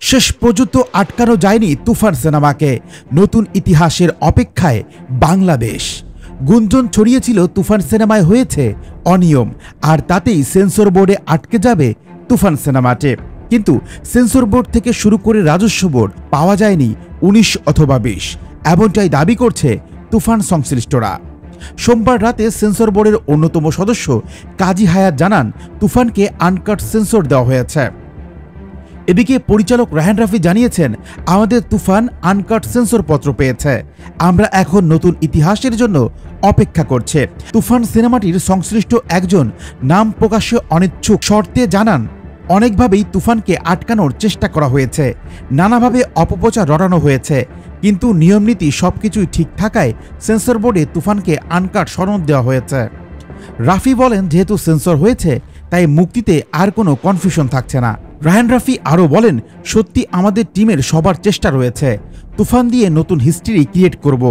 শেষ পর্যন্ত আটকানো যায়নি তুফান সিনেমাকে। নতুন ইতিহাসের অপেক্ষায় বাংলাদেশ। গুঞ্জন ছড়িয়েছিল তুফান সিনেমায় হয়েছে অনিয়ম, আর তাতেই সেন্সর বোর্ডে আটকে যাবে তুফান সিনেমাটি। কিন্তু সেন্সর বোর্ড থেকে শুরু করে রাজস্ব বোর্ড পাওয়া যায়নি 19 অথবা 20, এমনটাই দাবি করছে তুফান সংশ্লিষ্টরা। সোমবার রাতে সেন্সর বোর্ডের অন্যতম সদস্য কাজী হায়াত জানান, তুফানকে আনকাট সেন্সর দেওয়া হয়েছে। এদিকে পরিচালক রায়হান রাফি জানিয়েছেন, আমাদের তুফান আনকাট সেন্সর পত্র পেয়েছে, আমরা এখন নতুন ইতিহাসের জন্য অপেক্ষা করছে। তুফান সিনেমাটির সংশ্লিষ্ট একজন নাম প্রকাশে অনিচ্ছুক শর্তে জানান, অনেকভাবেই তুফানকে আটকানোর চেষ্টা করা হয়েছে, নানাভাবে অপপ্রচার রটানো হয়েছে, কিন্তু নিয়মনীতি সবকিছুই ঠিক থাকায় সেন্সর বোর্ডে তুফানকে আনকাট সনদ দেওয়া হয়েছে। রাফি বলেন, যেহেতু সেন্সর হয়েছে তাই মুক্তিতে আর কোনো কনফিউশন থাকছে না। রায়হান রাফি আরও বলেন, সত্যি আমাদের টিমের সবার চেষ্টা রয়েছে, তুফান দিয়ে নতুন হিস্ট্রি ক্রিয়েট করব।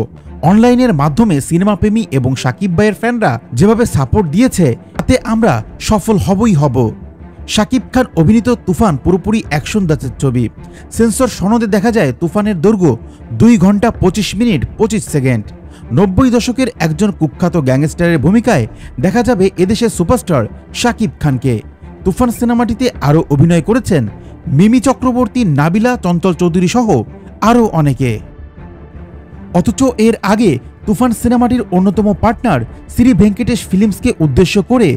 অনলাইনের মাধ্যমে সিনেমাপ্রেমী এবং শাকিব ভাইয়ের ফ্যানরা যেভাবে সাপোর্ট দিয়েছে তাতে আমরা সফল হবই হব। শাকিব খান অভিনীত তুফান পুরোপুরি অ্যাকশন দাসের ছবি। সেন্সর সনদে দেখা যায় তুফানের দৈর্ঘ্য 2 ঘন্টা 25 মিনিট 25 সেকেন্ড। 90 দশকের একজন কুখ্যাত গ্যাংস্টারের ভূমিকায় দেখা যাবে এদেশের সুপারস্টার শাকিব খানকে। তুফান সিনেমাটিতে আরও অভিনয় করেছেন মিমি চক্রবর্তী, নাবিলা, চঞ্চল চৌধুরী সহ আরও অনেকে। অথচ এর আগে তুফান সিনেমাটির অন্যতম পার্টনার শ্রী ভেঙ্কটেশ ফিল্মসকে উদ্দেশ্য করে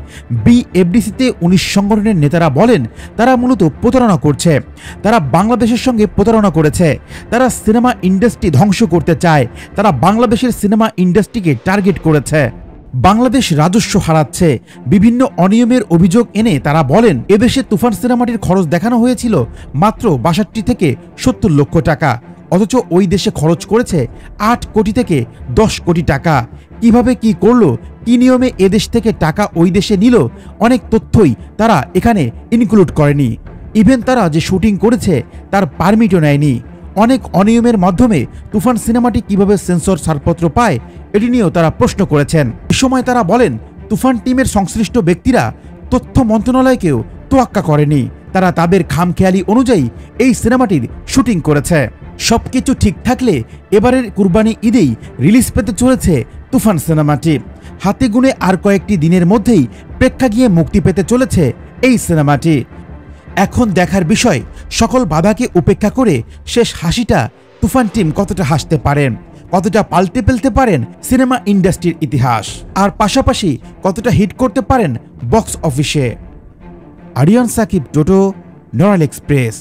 বিএফডিসিতে 19 সংগঠনের নেতারা বলেন, তারা মূলত প্রতারণা করছে, তারা বাংলাদেশের সঙ্গে প্রতারণা করেছে, তারা সিনেমা ইন্ডাস্ট্রি ধ্বংস করতে চায়, তারা বাংলাদেশের সিনেমা ইন্ডাস্ট্রিকে টার্গেট করেছে, বাংলাদেশ রাজস্ব হারাচ্ছে। বিভিন্ন অনিয়মের অভিযোগ এনে তারা বলেন, এদেশে তুফান সিনেমাটির খরচ দেখানো হয়েছিল মাত্র 62 থেকে 70 লক্ষ টাকা, অথচ ওই দেশে খরচ করেছে 8 কোটি থেকে 10 কোটি টাকা। কিভাবে কি করলো, কি নিয়মে এদেশ থেকে টাকা ওই দেশে নিল, অনেক তথ্যই তারা এখানে ইনক্লুড করেনি। ইভেন তারা যে শুটিং করেছে তার পারমিটও নেয়নি। অনেক অনিয়মের মাধ্যমে তুফান সিনেমাটি কিভাবে সেন্সর ছাড়পত্র পায় এটি নিয়েও তারা প্রশ্ন করেছেন। এ সময় তারা বলেন, তুফান টিমের সংশ্লিষ্ট ব্যক্তিরা তথ্য মন্ত্রণালয়কেও তোয়াক্কা করেনি, তারা তাদের খামখেয়ালি অনুযায়ী এই সিনেমাটির শুটিং করেছে। সবকিছু ঠিক থাকলে এবারের কুরবানি ঈদেই রিলিজ পেতে চলেছে তুফান সিনেমাটি। হাতে গুনে আর কয়েকটি দিনের মধ্যেই প্রেক্ষাগৃহে মুক্তি পেতে চলেছে এই সিনেমাটি। এখন দেখার বিষয়, সকল বাধাকে উপেক্ষা করে শেষ হাসিটা তুফান টিম কতটা হাসতে পারেন, কতটা পাল্টে ফেলতে পারেন সিনেমা ইন্ডাস্ট্রির ইতিহাস, আর পাশাপাশি কতটা হিট করতে পারেন বক্স অফিসে। আরিয়ান সাকিব, টোটো, নরাল এক্সপ্রেস।